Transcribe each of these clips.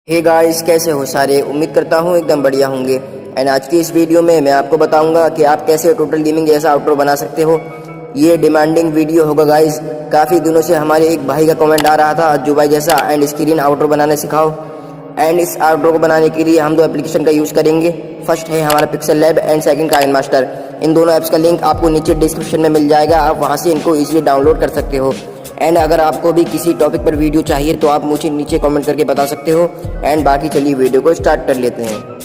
Hey guys, कैसे हो सारे। उम्मीद करता हूँ एकदम बढ़िया होंगे। एंड आज की इस वीडियो में मैं आपको बताऊंगा कि आप कैसे टोटल गेमिंग जैसा आउटरो बना सकते हो। ये डिमांडिंग वीडियो होगा गाइस। काफ़ी दिनों से हमारे एक भाई का कमेंट आ रहा था जो भाई जैसा एंड स्क्रीन आउटरो बनाना सिखाओ। एंड इस आउटरो को बनाने के लिए हम दो एप्लीकेशन का यूज़ करेंगे। फर्स्ट है हमारा Pixel Lab and second KineMaster. इन दोनों ऐप्स का लिंक आपको नीचे डिस्क्रिप्शन में मिल जाएगा, आप वहाँ से इनको ईजिली डाउनलोड कर सकते हो। एंड अगर आपको भी किसी टॉपिक पर वीडियो चाहिए तो आप मुझे नीचे कमेंट करके बता सकते हो। एंड बाकी चलिए वीडियो को स्टार्ट कर लेते हैं।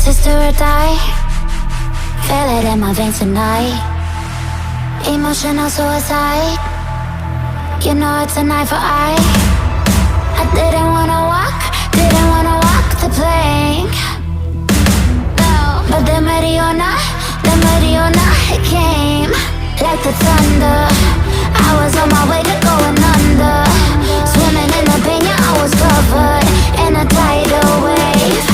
choices do or die. Feel it in my veins tonight. Emotional suicide. You know it's an eye for eye. I didn't wanna walk the plank. No, but the Mariona, it came like the thunder. I was on my way to going under. Swimming in the pain, yeah, I was covered in a tidal wave,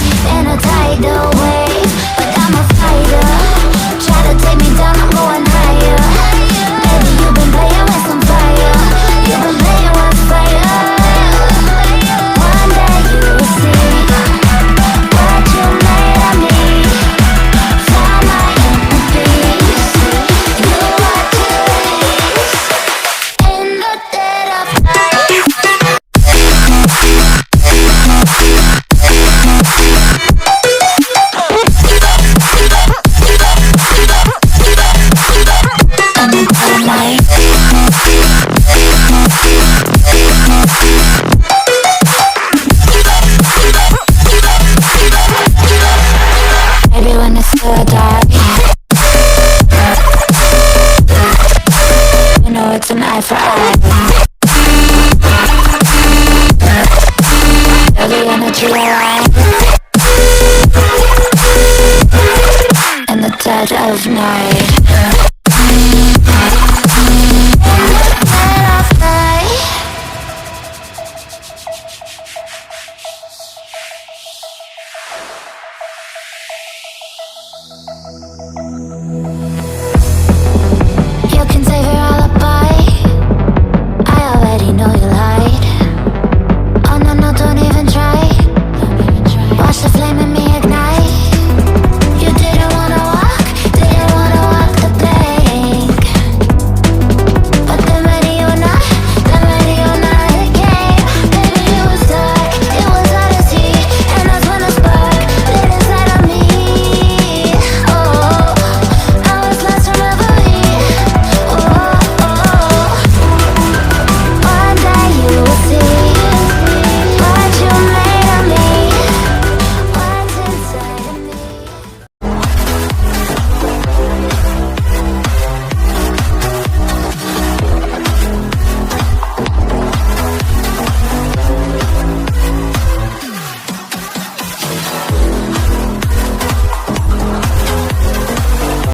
but I'm a fighter. Try to take me down, I'm going higher. Baby, you've been playing with some fire. You've been playing with fire. One day you'll see what you made of me. Found my inner peace. You are peace in the dead of night. Maybe when it's still dark, you know it's an eye for eye. Feel the energy align in the dead of night.